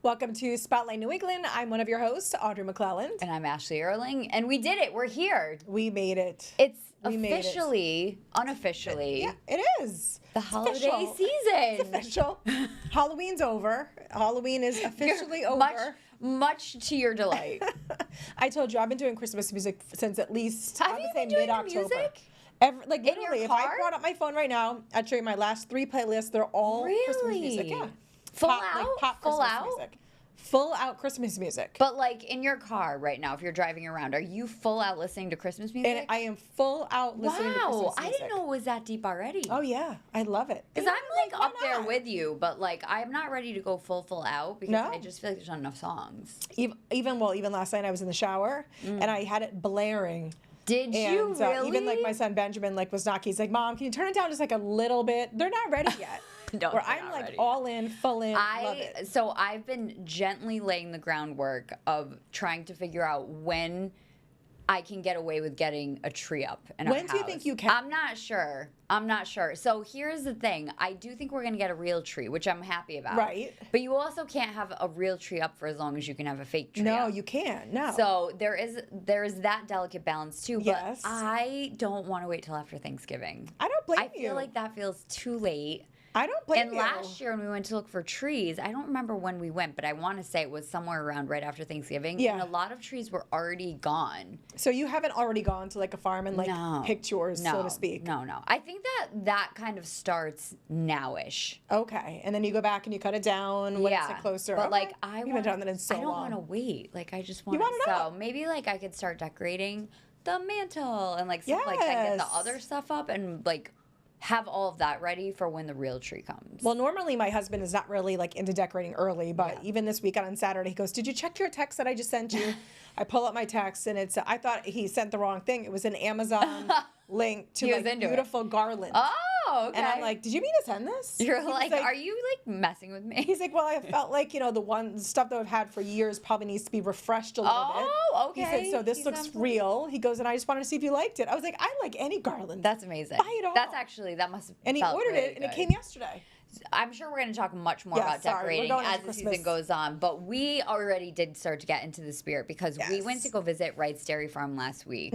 Welcome to Spotlight New England. I'm one of your hosts, Audrey McClelland. And I'm Ashley Erling. And we did it. We're here. We made it. Unofficially. Yeah, it is. The holiday season. It's official. Halloween's over. Halloween is officially over. Much to your delight. I told you, I've been doing Christmas music since at least, Have you been doing music? Literally, if I brought up my phone right now, I'd show you my last 3 playlists. They're all Christmas music. Yeah. Full out Christmas music. But like in your car right now, if you're driving around, are you full out listening to Christmas music? And I am full out listening to Christmas music. I didn't know it was that deep already. Oh yeah, I love it. Because I'm like up there with you, but like I'm not ready to go full out because I just feel like there's not enough songs. Even last night I was in the shower and I had it blaring. Did you really? Even like my son Benjamin was knocking. He's like, "Mom, can you turn it down just like a little bit?" They're not ready yet. No, where I'm like ready. All in, full in. Love it. So I've been gently laying the groundwork of trying to figure out when I can get away with getting a tree up in our house. When do you think you can? I'm not sure. So here's the thing. I do think we're going to get a real tree, which I'm happy about. Right. But you also can't have a real tree up for as long as you can have a fake tree up. No, you can't. No. So there is that delicate balance too. But yes. I don't want to wait till after Thanksgiving. I don't blame you. I feel like that feels too late. I don't blame you. And last year when we went to look for trees, I don't remember when we went, but I want to say it was somewhere around right after Thanksgiving. Yeah. And a lot of trees were already gone. So you haven't already gone to like a farm and picked yours, so to speak? No. I think that kind of starts now-ish. Okay. And then you go back and you cut it down when it's closer. But like you haven't done that in so long. I don't want to wait. Like I just want to. So maybe like I could start decorating the mantle and like stuff like that, get the other stuff up and like have all of that ready for when the real tree comes. Well, normally my husband is not really like into decorating early, but even this weekend on Saturday, he goes, "Did you check your text that I just sent you?" I pull up my text and it's, I thought he sent the wrong thing. It was an Amazon link to like beautiful garland. Oh, okay. And I'm like, "Did you mean to send this?" You're like, "Are you like messing with me?" He's like, "Well, I felt like, the stuff that I've had for years probably needs to be refreshed a little bit." Oh, okay. He said, "So this looks real." He goes, "And I just wanted to see if you liked it." I was like, "I like any garland." That's amazing. Buy it all. That must have And he ordered really it and good. it came yesterday. I'm sure we're going to talk much more about decorating as the season goes on, but we already did start to get into the spirit because we went to go visit Wright's Dairy Farm last week,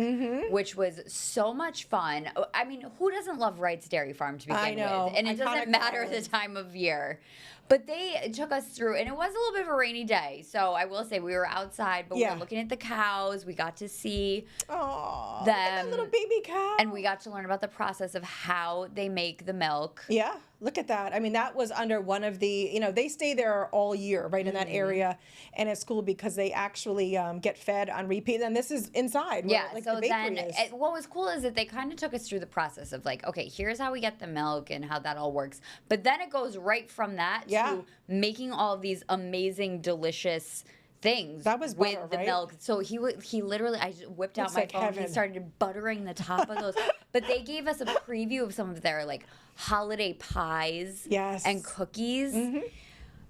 which was so much fun. I mean, who doesn't love Wright's Dairy Farm to begin with? And it doesn't matter the time of year. But they took us through, and it was a little bit of a rainy day. So I will say we were outside, but we were looking at the cows. We got to see them. Look at that little baby cow. And we got to learn about the process of how they make the milk. Yeah, look at that. I mean, that was under one of the, they stay there all year, right, in that area. And it's cool because they actually get fed on repeat. And this is inside. Yeah, like so the bakery then is. What was cool is that they kind of took us through the process of like, okay, here's how we get the milk and how that all works. But then it goes right from that to making all of these amazing, delicious things that was butter, with the milk. So he literally, I just whipped out my phone. Heaven. He started buttering the top of those. But they gave us a preview of some of their like holiday pies and cookies.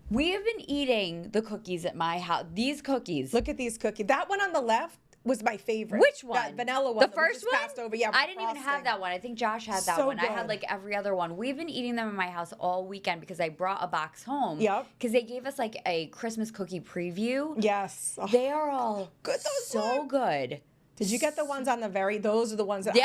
We have been eating the cookies at my house. These cookies. Look at these cookies. That one on the left was my favorite. Which one? That vanilla one. The first one? Passed over. Yeah, I didn't even have that one. I think Josh had that one. Good. I had like every other one. We've been eating them in my house all weekend because I brought a box home. Yep. Because they gave us like a Christmas cookie preview. Yes. Oh, they are all good. So good. Did you get the ones on the those are the ones that the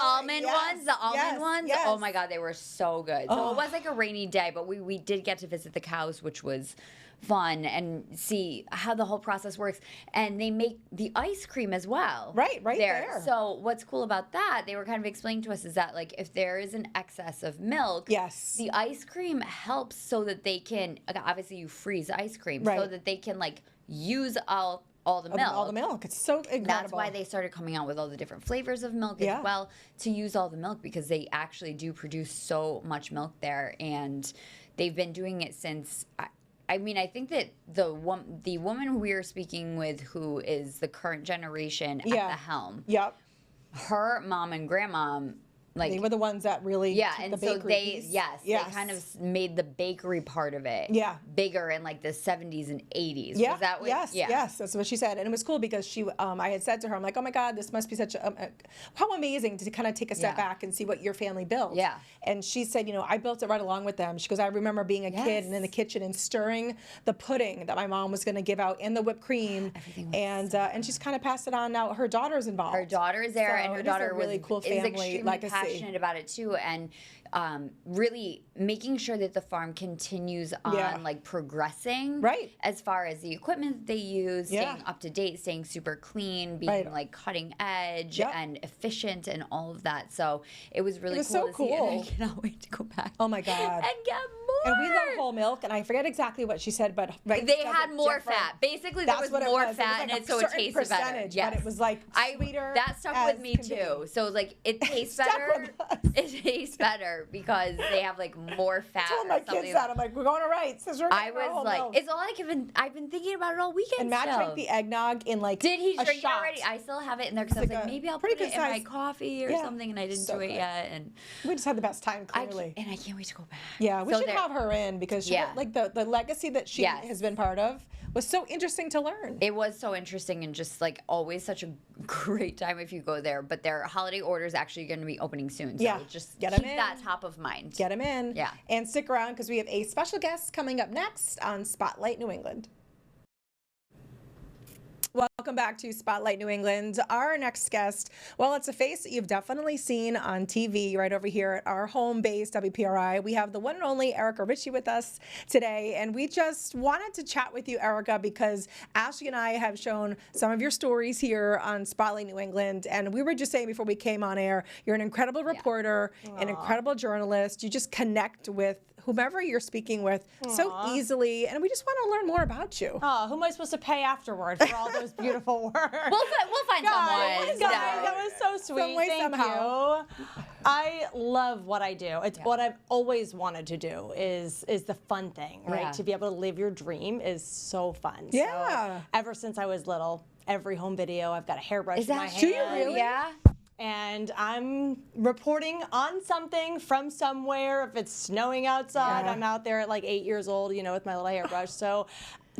almond ones? The almond ones? Yes. Oh my God, they were so good. So it was like a rainy day, but we did get to visit the cows, which was fun, and see how the whole process works. And they make the ice cream as well. Right there. So what's cool about that, they were kind of explaining to us, is that like if there is an excess of milk, the ice cream helps so that they can, obviously you freeze ice cream, so that they can like use all the milk. All the milk. It's so incredible. That's why they started coming out with all the different flavors of milk as well, to use all the milk, because they actually do produce so much milk there, and they've been doing it since. I mean, I think that the woman we are speaking with, who is the current generation at the helm, her mom and grandma like they were the ones that really took and the so bakery piece. they kind of made the bakery part of it bigger in like the 70s and 80s. Yeah. Was that what? Yes, that's what she said. And it was cool because I had said to her, I'm like, oh my God, this must be such how amazing to kind of take a step back and see what your family built. Yeah. And she said, you know, I built it right along with them. She goes, I remember being a kid and in the kitchen and stirring the pudding that my mom was going to give out and the whipped cream. And she's kind of passed it on now. Her daughter's involved. Her daughter's there, So and her daughter is a really cool family extremely legacy. passionate about it too, and really making sure that the farm continues on like progressing, right? As far as the equipment that they use, staying up to date, staying super clean, being like cutting edge and efficient, and all of that. So it was really cool to see, and I cannot wait to go back. Oh my God! And get more. And we love whole milk, and I forget exactly what she said, but they had more fat. Basically, there was more fat in it, so it tasted better. Yes. But it was like sweeter. That stuck with me too. So like it tastes better. It tastes better because they have like more fat. I told my kids that. I'm like, we're going to Wrights. I was like, it's all I've been thinking about it all weekend. And Matt drank the eggnog in like Did he drink it already? I still have it in there because I was like, maybe I'll put it in my coffee or something, and I didn't do it yet. And we just had the best time, clearly. I can't wait to go back. Yeah, we should have her in because she like the legacy that she has been part of was so interesting to learn. It was so interesting and just like always such a great time if you go there. But their holiday order is actually going to be opening soon. So just keep that top of mind. Get them in. Yeah. And stick around because we have a special guest coming up next on Spotlight New England. Welcome back to Spotlight New England. Our next guest, well, it's a face that you've definitely seen on TV right over here at our home base, WPRI. We have the one and only Erica Ricci with us today, and we just wanted to chat with you, Erica, because Ashley and I have shown some of your stories here on Spotlight New England, and we were just saying before we came on air, you're an incredible reporter, an incredible journalist. You just connect with whomever you're speaking with so easily, and we just want to learn more about you. Oh, who am I supposed to pay afterward for all those beautiful words? We'll find someone. Guys, that was so sweet. Thank you. I love what I do. It's what I've always wanted to do is the fun thing, right? To be able to live your dream is so fun. Yeah. So ever since I was little, every home video, I've got a hairbrush in my hand. Do you really? Yeah. And I'm reporting on something from somewhere. If it's snowing outside, I'm out there at like 8 years old, you know, with my little hairbrush. So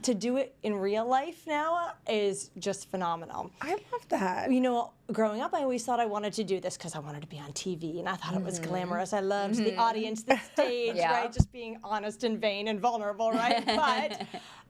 to do it in real life now is just phenomenal. I love that. You know, growing up, I always thought I wanted to do this because I wanted to be on TV, and I thought it was glamorous. I loved the audience, the stage, right? Just being honest and vain and vulnerable, right? But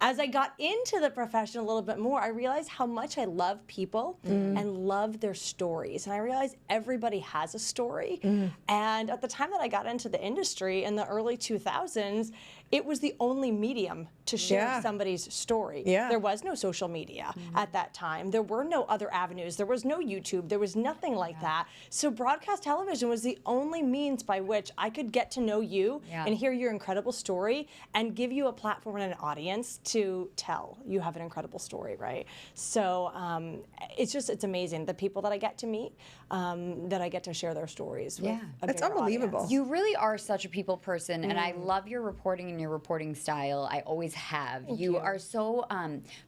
as I got into the profession a little bit more, I realized how much I love people and love their stories. And I realized everybody has a story. And at the time that I got into the industry in the early 2000s, it was the only medium to share somebody's story. There was no social media at that time. There were no other avenues. There was no YouTube. There was nothing like that. So broadcast television was the only means by which I could get to know you and hear your incredible story and give you a platform and an audience to tell. You have an incredible story, right? So it's amazing. The people that I get to meet, that I get to share their stories with. It's unbelievable. You really are such a people person, and I love your reporting and your reporting style. I always have. You are so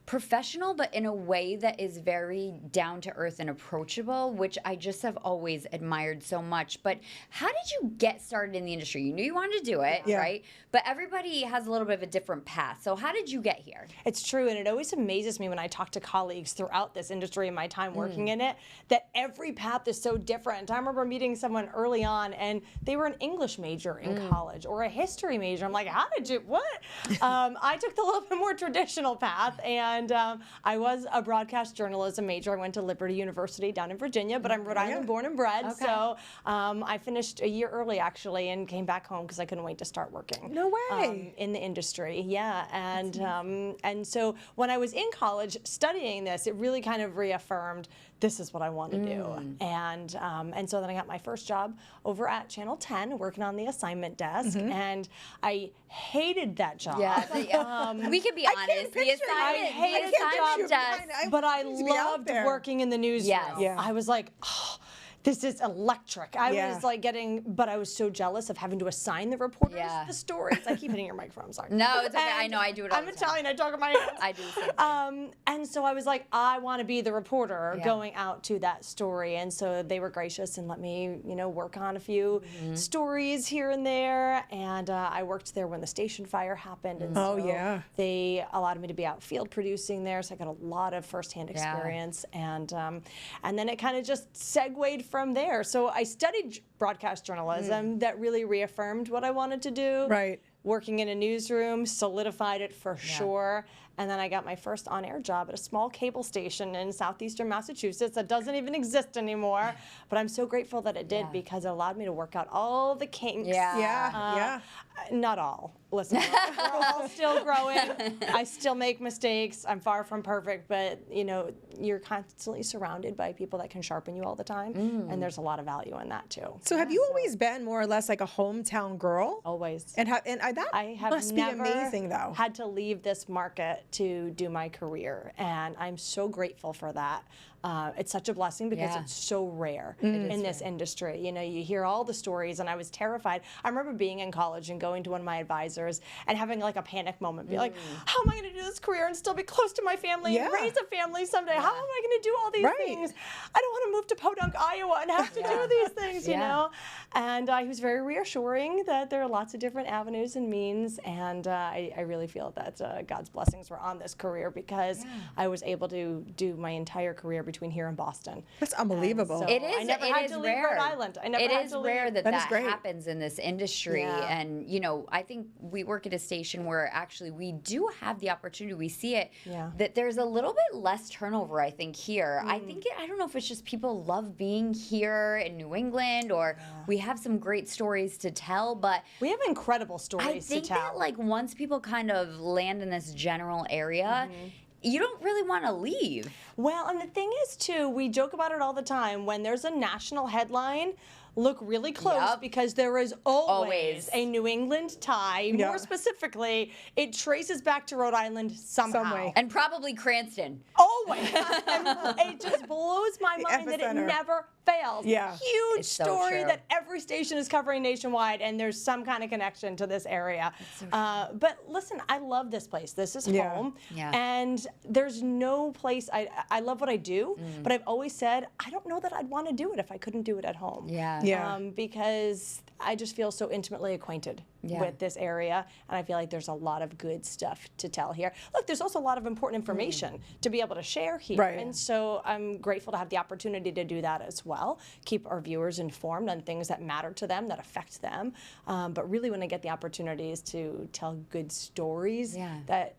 professional, but in a way that is very down to earth and approachable, which I just have always admired so much. But how did you get started in the industry? You knew you wanted to do it, right? But everybody has a little bit of a different path. So how did you get here? It's true, and it always amazes me when I talk to colleagues throughout this industry and my time working in it, that every path is so different. I remember meeting someone early on, and they were an English major in college or a history major. I'm like, how did you, what? I took the little bit more traditional path, and I was a broadcast journalism major. I went to Liberty University down in Virginia, but I'm Rhode Island born and bred, so I finished a year early, actually, and came back home because I couldn't wait to start working. No way. In the industry, and so when I was in college studying this, it really kind of reaffirmed this is what I want to do. And so then I got my first job over at Channel 10, working on the assignment desk, and I hated that job. We can be honest. I hated the job, but I loved working in the newsroom. I was like, oh, this is electric. I was like but I was so jealous of having to assign the reporters the stories. I keep hitting your microphone, I'm sorry. No, it's okay. I know, I do it all the time. I'm Italian, I talk with my hands. I do the same thing. And so I was like, I want to be the reporter going out to that story. And so they were gracious and let me, work on a few stories here and there. And I worked there when the station fire happened. And so they allowed me to be out field producing there. So I got a lot of firsthand experience. And then it kind of just segued from there. So I studied broadcast journalism that really reaffirmed what I wanted to do. Right. Working in a newsroom solidified it for sure. And then I got my first on-air job at a small cable station in southeastern Massachusetts that doesn't even exist anymore. But I'm so grateful that it did because it allowed me to work out all the kinks. Not all. Listen, we're all still growing. I still make mistakes. I'm far from perfect, but you're constantly surrounded by people that can sharpen you all the time, and there's a lot of value in that too. So have you always been more or less like a hometown girl? Always. And that must be amazing, though. Had to leave this market to do my career, and I'm so grateful for that. It's such a blessing because it's so rare in this industry. You hear all the stories, and I was terrified. I remember being in college and going to one of my advisors and having like a panic moment, be like, how am I going to do this career and still be close to my family and raise a family someday? How am I going to do all these things? I don't want to move to Podunk, Iowa and have to do these things, you know? And he was very reassuring that there are lots of different avenues and means, and I really feel that God's blessings were on this career because I was able to do my entire career between here and Boston. That's unbelievable. So it is. I never had to leave Rhode Island. I never had to leave. Rare that happens in this industry. And I think we work at a station where actually we do have the opportunity. We see it that there's a little bit less turnover. I think here. I don't know if it's just people love being here in New England, or we have some great stories to tell. But we have incredible stories to tell. I think that like once people kind of land in this general area. You don't really want to leave. Well, and the thing is, too, we joke about it all the time. When there's a national headline, look really close because there is always a New England tie. More specifically, it traces back to Rhode Island somehow. Some way. And probably Cranston. Always. And it just blows my mind that it never fails. Huge story that every station is covering nationwide, and there's some kind of connection to this area. But listen, I love this place. This is home. And there's no place, I love what I do, but I've always said, I don't know that I'd want to do it if I couldn't do it at home. Because I just feel so intimately acquainted with this area, and I feel like there's a lot of good stuff to tell here. Look, there's also a lot of important information to be able to share here, and so I'm grateful to have the opportunity to do that as well, keep our viewers informed on things that matter to them, that affect them, but really when I get the opportunities to tell good stories that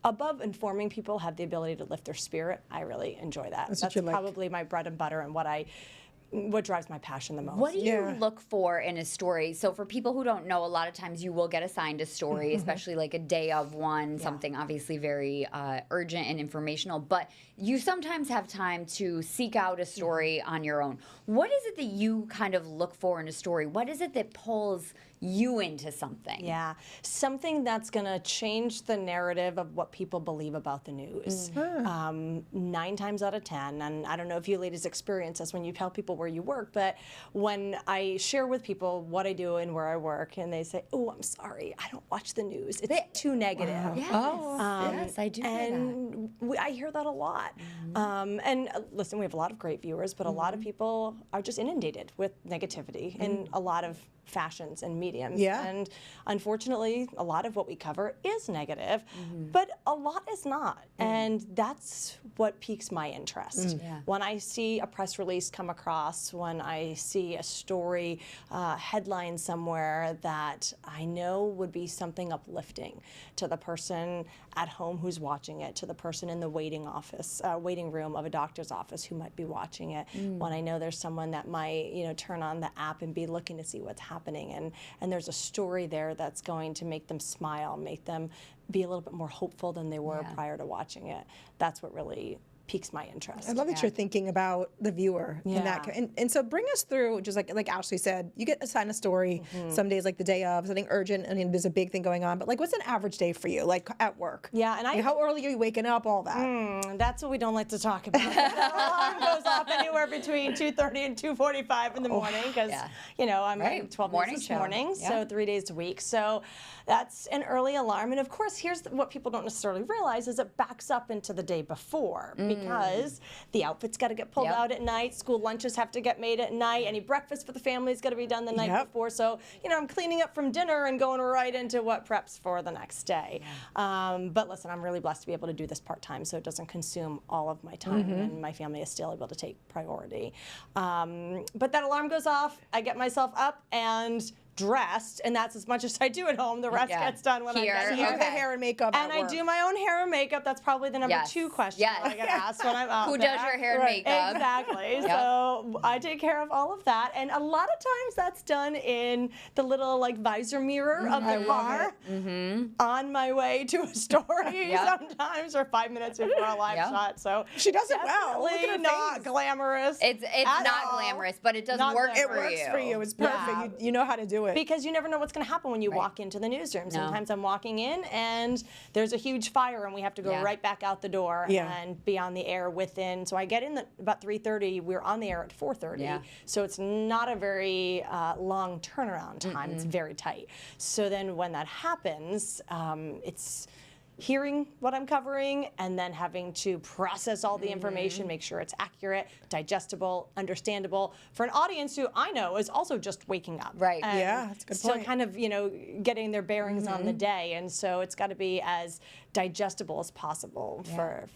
above informing people have the ability to lift their spirit, I really enjoy that. That's probably my bread and butter and what drives my passion the most. What do you look for in a story? So for people who don't know, a lot of times you will get assigned a story, especially like a day of one, something obviously very urgent and informational, but you sometimes have time to seek out a story on your own. What is it that you kind of look for in a story? What is it that pulls you into something? Yeah, something that's going to change the narrative of what people believe about the news. 9 times out of 10, and I don't know if you ladies experience this when you tell people where you work, but when I share with people what I do and where I work, and they say, "Oh, I'm sorry, I don't watch the news. It's too negative." Yes, I do and hear that. I hear that a lot. And listen, we have a lot of great viewers, but a lot of people are just inundated with negativity in a lot of fashions and mediums. And unfortunately, a lot of what we cover is negative, but a lot is not. And that's what piques my interest. When I see a press release come across, when I see a story headline somewhere that I know would be something uplifting to the person at home who's watching it, to the person in the waiting room of a doctor's office who might be watching it, when I know there's someone that might turn on the app and be looking to see what's happening, and there's a story there that's going to make them smile, make them be a little bit more hopeful than they were prior to watching it. That's what really piques my interest. I love that you're thinking about the viewer in that. And so bring us through, just like Ashley said, you get assigned a story some days, like the day of, something urgent, and there's a big thing going on. But like, what's an average day for you, like at work? Yeah, and like, how early are you waking up, all that? That's what we don't like to talk about. The alarm goes off anywhere between 2:30 and 2:45 in the morning because, you know, I'm in 12 minutes this morning, so 3 days a week. So that's an early alarm. And of course, here's what people don't necessarily realize is it backs up into the day before because the outfit's got to get pulled out at night. School lunches have to get made at night. Any breakfast for the family's got to be done the night before. So, you know, I'm cleaning up from dinner and going right into what preps for the next day. But listen, I'm really blessed to be able to do this part-time, so it doesn't consume all of my time, and my family is still able to take priority. But that alarm goes off, I get myself up and dressed, and that's as much as I do at home. The rest gets done when I get here. You do the hair and makeup and I do my own hair and makeup. That's probably the number 2 question I get asked when I'm out Who there. does your hair and makeup? Exactly. So I take care of all of that, and a lot of times that's done in the little like visor mirror of the car on my way to a story sometimes, or 5 minutes before a live shot. So she does it well. Look at her not face. Glamorous. It's not glamorous, but it does work for you. It works for you. It's perfect. You know how to do it. Because you never know what's going to happen when you walk into the newsroom. Sometimes I'm walking in and there's a huge fire and we have to go right back out the door and be on the air within. So I get in about 3:30. We're on the air at 4:30. So it's not a very long turnaround time. It's very tight. So then when that happens, it's hearing what I'm covering and then having to process all the information, make sure it's accurate, digestible, understandable for an audience who I know is also just waking up. Right. And that's a good still point. kind of, you know, getting their bearings on the day. And so it's got to be as digestible as possible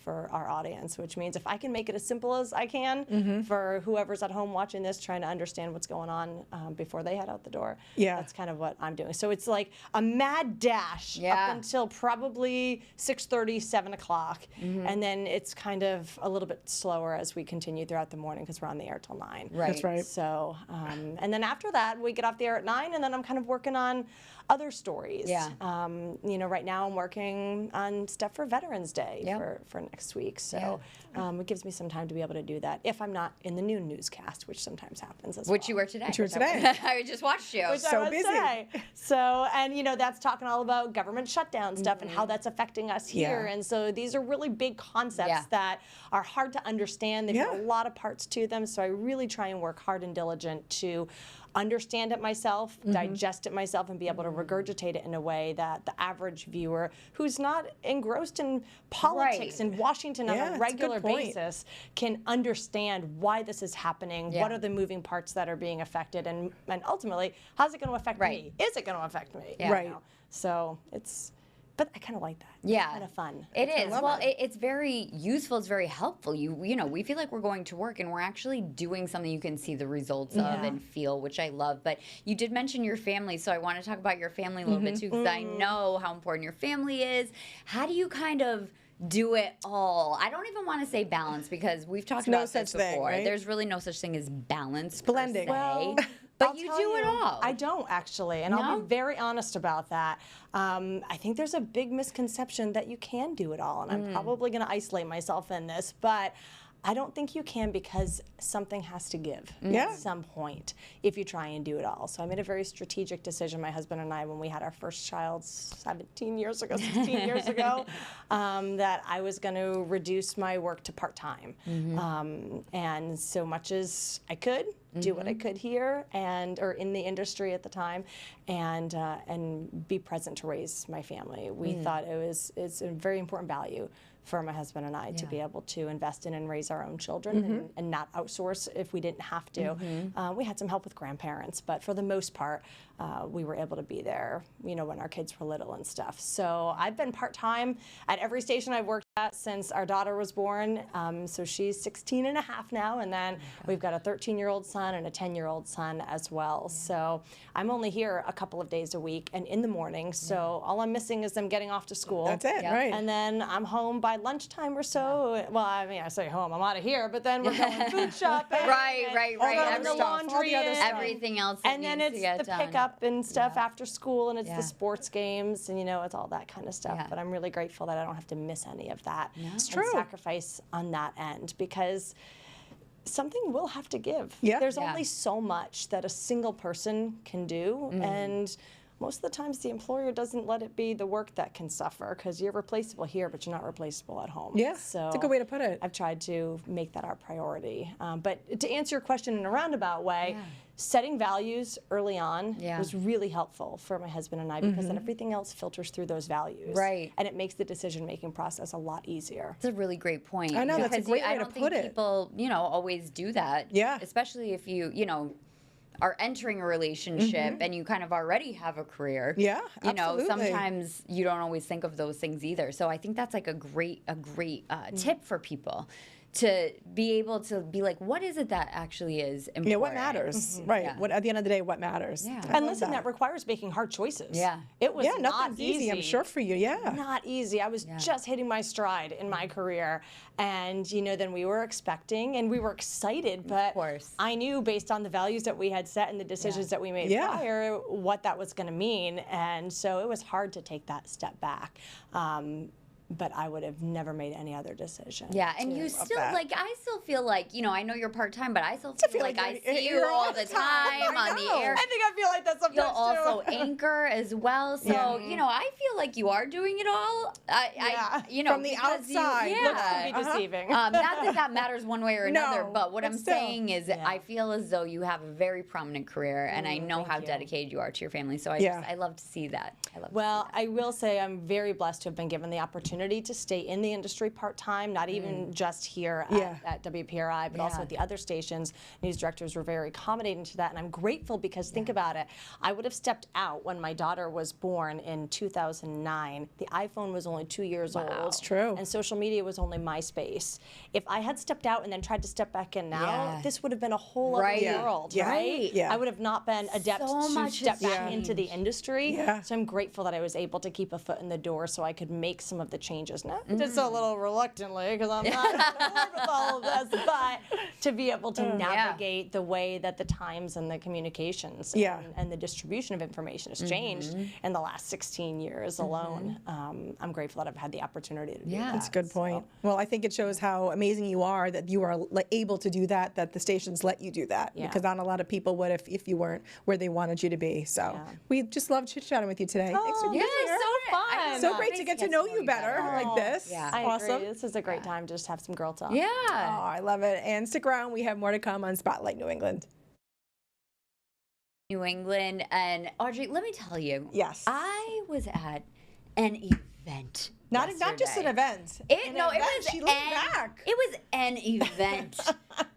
for our audience, which means if I can make it as simple as I can for whoever's at home watching this, trying to understand what's going on before they head out the door. That's kind of what I'm doing. So it's like a mad dash up until probably 6:30, 7 o'clock, and then it's kind of a little bit slower as we continue throughout the morning because we're on the air till 9. Right. That's right. So, and then after that, we get off the air at 9, and then I'm kind of working on other stories. You know, right now I'm working on stuff for Veterans Day for next week. So it gives me some time to be able to do that if I'm not in the noon newscast, which sometimes happens as well. Which you were today. I just watched you. So busy. So, and you know, that's talking all about government shutdown stuff and how that's affecting us here. And so these are really big concepts that are hard to understand. They've got a lot of parts to them. So I really try and work hard and diligent to understand it myself, digest it myself, and be able to regurgitate it in a way that the average viewer who's not engrossed in politics in Washington on a regular basis can understand why this is happening, what are the moving parts that are being affected, and ultimately, how's it going to affect me? Is it going to affect me? Right. You know? So it's, but I kind of like that. Yeah. It's kind of fun. It is. Well, it's very useful. It's very helpful. You know, we feel like we're going to work and we're actually doing something you can see the results of and feel, which I love. But you did mention your family, so I want to talk about your family a little bit too, because I know how important your family is. How do you kind of do it all? I don't even want to say balance because we've talked about this before. Right? There's really no such thing as balance. Blending. Well, but you do it all. I don't actually, and I'll be very honest about that. I think there's a big misconception that you can do it all, and I'm probably going to isolate myself in this, but I don't think you can because something has to give at some point if you try and do it all. So I made a very strategic decision, my husband and I, when we had our first child 16 years ago, that I was going to reduce my work to part-time. And so much as I could, do what I could here or in the industry at the time, and be present to raise my family. We thought it's a very important value for my husband and I to be able to invest in and raise our own children and not outsource if we didn't have to. We had some help with grandparents, but for the most part, we were able to be there, you know, when our kids were little and stuff. So I've been part-time at every station I've worked at since our daughter was born. So she's 16 and a half now, and then we've got a 13-year-old son and a 10-year-old son as well. So I'm only here a couple of days a week and in the morning, so all I'm missing is them getting off to school. That's it, right. And then I'm home by lunchtime or so. Well, I mean, I say home, I'm out of here, but then we're going food shopping. Right. The laundry everything else that and then needs it's to get the done. pickup and stuff after school, and it's the sports games, and you know, it's all that kind of stuff. But I'm really grateful that I don't have to miss any of of that. It's and true. sacrifice on that end, because something will have to give. Yeah. There's only so much that a single person can do, and most of the times the employer doesn't let it be the work that can suffer, because you're replaceable here, but you're not replaceable at home. Yeah, so it's a good way to put it. I've tried to make that our priority. But to answer your question in a roundabout way, setting values early on was really helpful for my husband and I, because then everything else filters through those values. Right. And it makes the decision-making process a lot easier. That's a really great point. I know, that's a Because great way I to don't put think it. people, always do that. Yeah. Especially if you know, are entering a relationship and you kind of already have a career. Yeah, You know, absolutely. sometimes you don't always think of those things either. So I think that's like a great tip for people, to be able to be like, what is it that actually is important? Yeah, what matters, right? Yeah. What at the end of the day, what matters? Yeah. I And love listen, that requires making hard choices. Yeah. It was yeah, not nothing's easy. I'm sure for you. Yeah, Not easy. I was just hitting my stride in my career. And, then we were expecting and we were excited, but course. I knew, based on the values that we had set and the decisions that we made prior, what that was going to mean. And so it was hard to take that step back. But I would have never made any other decision. Yeah, and you still, that. I still feel like, I know you're part-time, but I still feel like I you're- see you you're all on the time. time I on the know. air. I think I feel like that sometimes You'll too. also anchor as well. So, I feel like you are doing it all. From the because you- outside, Looks yeah. can be deceiving. Not that that matters one way or another, No, but what but I'm still. saying is I feel as though you have a very prominent career, and I know how dedicated you are to your family. So I love to see that. Well, I will say I'm very blessed to have been given the opportunity to stay in the industry part-time, not even just here at WPRI, but also at the other stations. News directors were very accommodating to that, and I'm grateful, because think about it. I would have stepped out when my daughter was born in 2009. The iPhone was only 2 years old. That's true. And social media was only MySpace. If I had stepped out and then tried to step back in now, this would have been a whole Right. other world, Yeah. right? Yeah. I would have not been adept So to much step has back into the industry. Yeah. So I'm grateful that I was able to keep a foot in the door so I could make some of the changes. Now, just a little reluctantly, because I'm not familiar with all of this, but to be able to navigate the way that the times and the communications and the distribution of information has changed in the last 16 years alone. I'm grateful that I've had the opportunity to do that. That's a good point. Well, I think it shows how amazing you are that you are able to do that, that the stations let you do that. Yeah. Because not a lot of people would if you weren't where they wanted you to be. So we just love chit-chatting with you today. Thanks for being here. so fun. So great to get to know you better like this. Yeah. I Awesome. agree. This is a great time to just have some girl talk. Yeah. Oh, I love it. And stick around. We have more to come on Spotlight New England. New England. And Audrey, let me tell you. Yes. I was at an event. Not just an yesterday. event. It was She looked back. It was an event.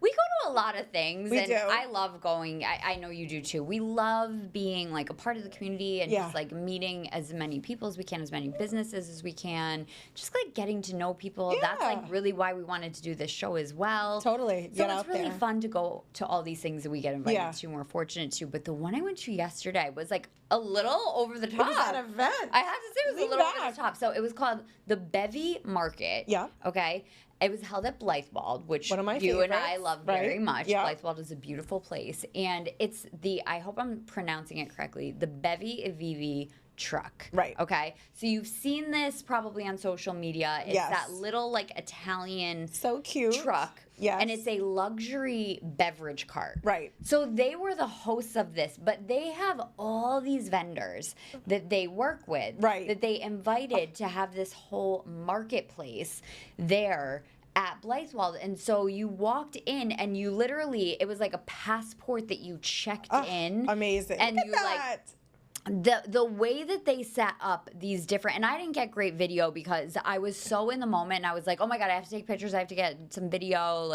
We go to a lot of things, We and do. I love going. I know you do too. We love being like a part of the community and just like meeting as many people as we can, as many businesses as we can. Just like getting to know people. That's like really why we wanted to do this show as well. Totally. So Get it's out really there. fun to go to all these things that we get invited to. And we're fortunate to. But the one I went to yesterday was like a little over the top. It was an event. I have to say it was Lean a little back. over the top. So it was called the Bevy Market. Yeah. Okay. It was held at Blythewald, which One of my you and I favorites, love very right? much. Yeah. Blythewald is a beautiful place. And it's I hope I'm pronouncing it correctly, the Bevy Avivi truck. Right. Okay. So you've seen this probably on social media. It's Yes. that little like Italian So cute. truck. Yes. And it's a luxury beverage cart. Right. So they were the hosts of this, but they have all these vendors that they work with. Right. That they invited to have this whole marketplace there at Blythewald. And so you walked in and you literally, it was like a passport that you checked in. Amazing. And Look you at like that. the way that they set up these different, and I didn't get great video because I was so in the moment and I was like, oh my God, I have to take pictures, I have to get some video,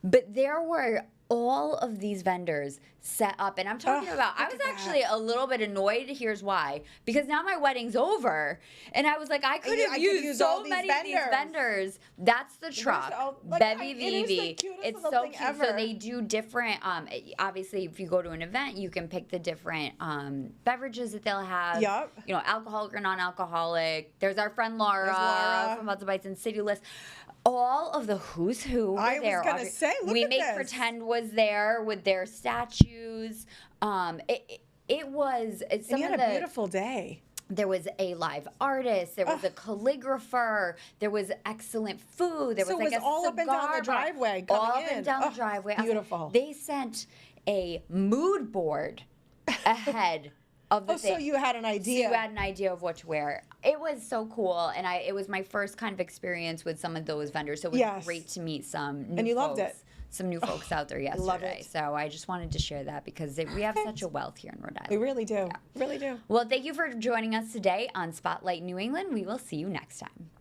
but there were all of these vendors set up, and I'm talking about, I was actually a little bit annoyed. Here's why. Because now my wedding's over, and I was like, I could have used so many of these vendors. That's the truck, Bevy it is the Vivi. cutest It's little so thing cute. ever. So they do different, obviously, if you go to an event, you can pick the different beverages that they'll have. Yup. You know, alcoholic or non-alcoholic. There's our friend Laura, from Butts and Bites and City List. All of the who's who were I was there. gonna say, look We at Make this. Pretend was there with their statues. It was And some you of had the a beautiful day. There was a live artist. There was a calligrapher. There was excellent food. There was like a all up and down the driveway coming all up and down the driveway. Beautiful. They sent a mood board ahead of the thing. So you had an idea. So you had an idea of what to wear. It was so cool, and it was my first kind of experience with some of those vendors. So it was great to meet some new and you folks. Loved it. Some new folks out there yesterday. Love it. So I just wanted to share that because we have such a wealth here in Rhode Island. We really do. Really do. Well, thank you for joining us today on Spotlight New England. We will see you next time.